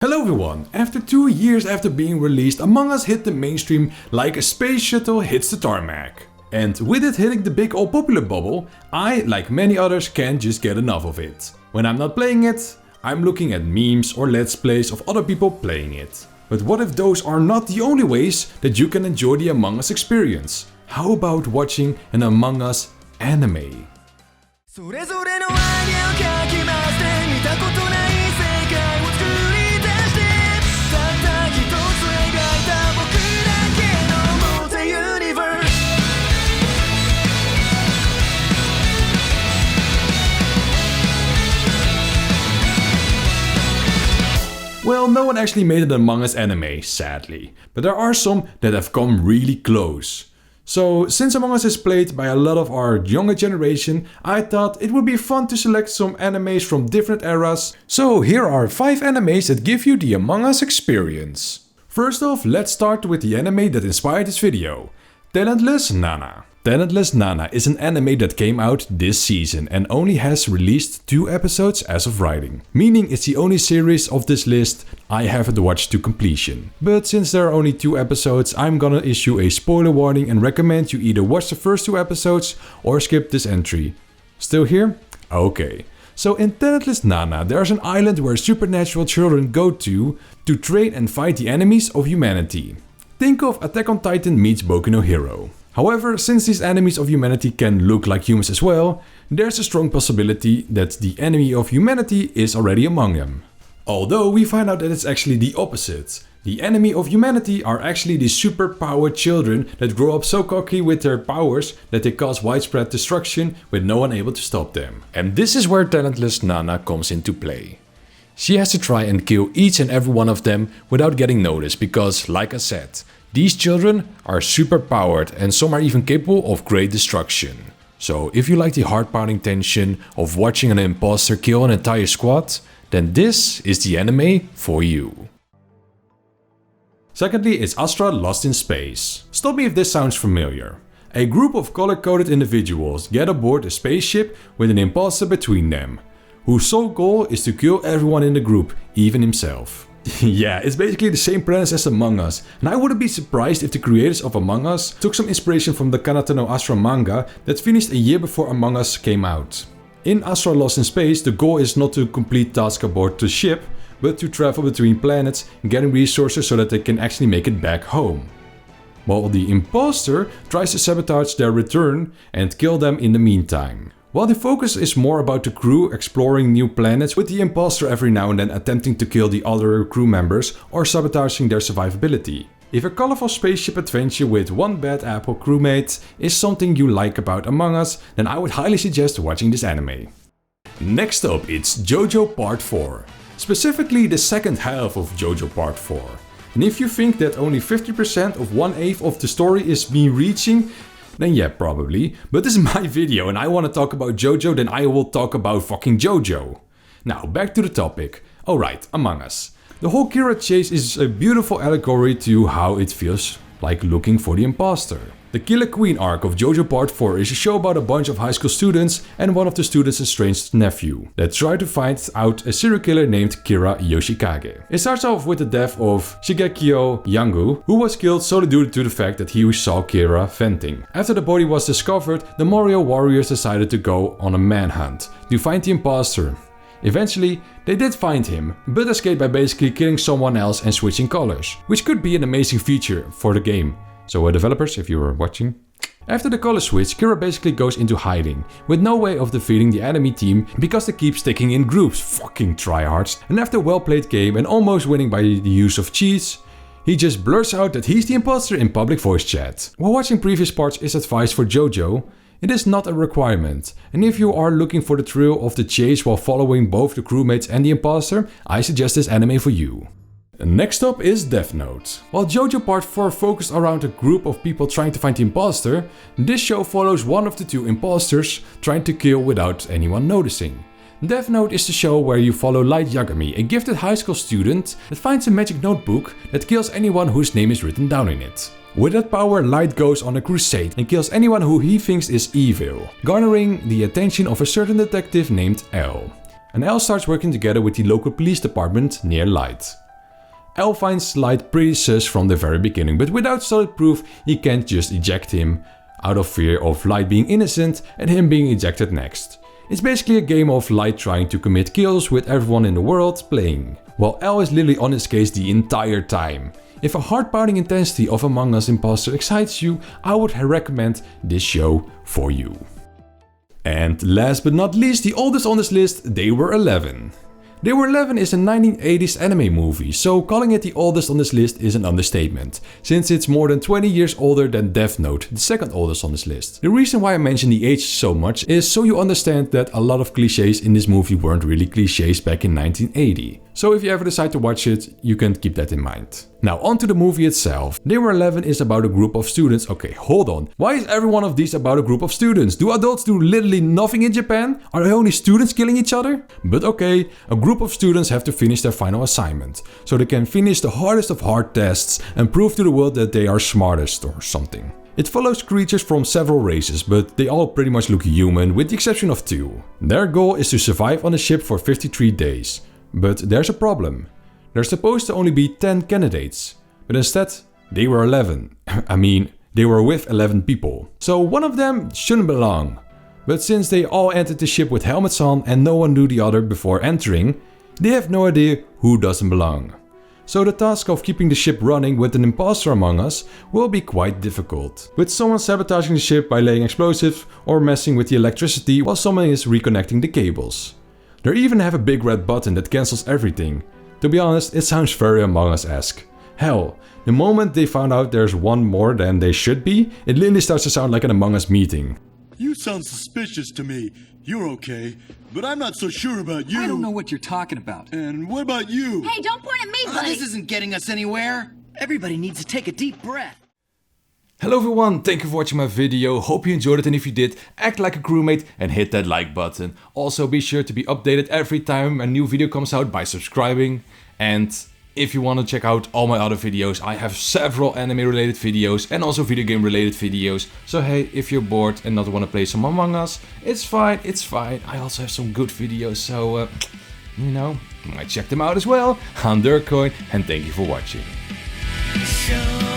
Hello everyone! After 2 years after being released, Among Us hit the mainstream like a space shuttle hits the tarmac. And with it hitting the big all popular bubble, I, like many others, can't just get enough of it. When I'm not playing it, I'm looking at memes or let's plays of other people playing it. But what if those are not the only ways that you can enjoy the Among Us experience? How about watching an Among Us anime? それぞれのアイデアをかき回して見たことない世界を作り出してたった一つ描いた僕だけのモテユニバース Well, no one actually made an Among Us anime, sadly. But there are some that have come really close. So, since Among Us is played by a lot of our younger generation, I thought it would be fun to select some animes from different eras. So here are 5 animes that give you the Among Us experience. First off, let's start with the anime that inspired this video. Talentless Nana. Talentless Nana is an anime that came out this season and only has released 2 episodes as of writing. Meaning it's the only series of this list I haven't watched to completion. But since there are only 2 episodes, I'm gonna issue a spoiler warning and recommend you either watch the first 2 episodes or skip this entry. Still here? Okay. So in Talentless Nana, there's an island where supernatural children go to train and fight the enemies of humanity. Think of Attack on Titan meets Boku no Hero. However, since these enemies of humanity can look like humans as well, there's a strong possibility that the enemy of humanity is already among them. Although we find out that it's actually the opposite. The enemy of humanity are actually the super-powered children that grow up so cocky with their powers that they cause widespread destruction with no one able to stop them. And this is where Talentless Nana comes into play. She has to try and kill each and every one of them without getting noticed because, like I said, these children are super powered and some are even capable of great destruction. So if you like the heart-pounding tension of watching an imposter kill an entire squad, then this is the anime for you. Secondly, it's Astra Lost in Space. Stop me if this sounds familiar. A group of color-coded individuals get aboard a spaceship with an imposter between them, whose sole goal is to kill everyone in the group, even himself. Yeah, it's basically the same premise as Among Us, and I wouldn't be surprised if the creators of Among Us took some inspiration from the Kanata no Astra manga that finished a year before Among Us came out. In Astra Lost in Space, the goal is not to complete tasks aboard the ship, but to travel between planets, getting resources so that they can actually make it back home. While the imposter tries to sabotage their return and kill them in the meantime. While the focus is more about the crew exploring new planets, with the imposter every now and then attempting to kill the other crew members or sabotaging their survivability. If a colorful spaceship adventure with one bad apple crewmate is something you like about Among Us, then I would highly suggest watching this anime. Next up, it's Jojo Part 4. Specifically the second half of Jojo Part 4. And if you think that only 50% of 1/8 of the story is me reaching, then yeah, probably. But this is my video and I want to talk about Jojo, then I will talk about fucking Jojo. Now, back to the topic. Alright, Among Us. The whole Kira chase is a beautiful allegory to how it feels like looking for the imposter. The Killer Queen arc of Jojo Part 4 is a show about a bunch of high school students and one of the students' estranged nephew that try to find out a serial killer named Kira Yoshikage. It starts off with the death of Shigekio Yangu, who was killed solely due to the fact that he saw Kira venting. After the body was discovered, the Morio warriors decided to go on a manhunt to find the imposter. Eventually, they did find him, but escaped by basically killing someone else and switching colors, which could be an amazing feature for the game. So developers, if you were watching. After the color switch, Kira basically goes into hiding, with no way of defeating the enemy team because they keep sticking in groups, fucking tryhards. And after a well played game and almost winning by the use of cheats, he just blurts out that he's the imposter in public voice chat. While watching previous parts is advice for Jojo, it is not a requirement, and if you are looking for the thrill of the chase while following both the crewmates and the imposter, I suggest this anime for you. Next up is Death Note. While Jojo Part 4 focused around a group of people trying to find the imposter, this show follows one of the 2 imposters trying to kill without anyone noticing. Death Note is the show where you follow Light Yagami, a gifted high school student that finds a magic notebook that kills anyone whose name is written down in it. With that power, Light goes on a crusade and kills anyone who he thinks is evil, garnering the attention of a certain detective named L. And L starts working together with the local police department near Light. Al finds Light pretty sus from the very beginning, but without solid proof he can't just eject him out of fear of Light being innocent and him being ejected next. It's basically a game of Light trying to commit kills with everyone in the world playing, while Al is literally on his case the entire time. If a heart-pounding intensity of Among Us imposter excites you, I would recommend this show for you. And last but not least, the oldest on this list, They Were 11. They Were 11 is a 1980s anime movie, so calling it the oldest on this list is an understatement, since it's more than 20 years older than Death Note, the second oldest on this list. The reason why I mention the age so much is so you understand that a lot of cliches in this movie weren't really cliches back in 1980. So if you ever decide to watch it, you can keep that in mind. Now onto the movie itself. They Were 11 is about a group of students. Okay, hold on. Why is every one of these about a group of students? Do adults do literally nothing in Japan? Are there only students killing each other? But okay, a group of students have to finish their final assignment, so they can finish the hardest of hard tests and prove to the world that they are smartest or something. It follows creatures from several races, but they all pretty much look human with the exception of 2. Their goal is to survive on the ship for 53 days. But there's a problem. There's supposed to only be 10 candidates, but instead they were 11. I mean, they were with 11 people. So one of them shouldn't belong. But since they all entered the ship with helmets on and no one knew the other before entering, they have no idea who doesn't belong. So the task of keeping the ship running with an imposter among us will be quite difficult, with someone sabotaging the ship by laying explosives or messing with the electricity while someone is reconnecting the cables. They even have a big red button that cancels everything. To be honest, it sounds very Among Us-esque. Hell, the moment they found out there's one more than they should be, it literally starts to sound like an Among Us meeting. You sound suspicious to me. You're okay, but I'm not so sure about you. I don't know what you're talking about. And what about you? Hey, don't point at me, buddy! This isn't getting us anywhere. Everybody needs to take a deep breath. Hello everyone, thank you for watching my video, hope you enjoyed it, and if you did, act like a crewmate and hit that like button. Also be sure to be updated every time a new video comes out by subscribing, and if you want to check out all my other videos, I have several anime related videos and also video game related videos. So hey, if you're bored and not want to play some Among Us, it's fine, I also have some good videos, so you know, you might check them out as well. I'm Durcoin and thank you for watching. Show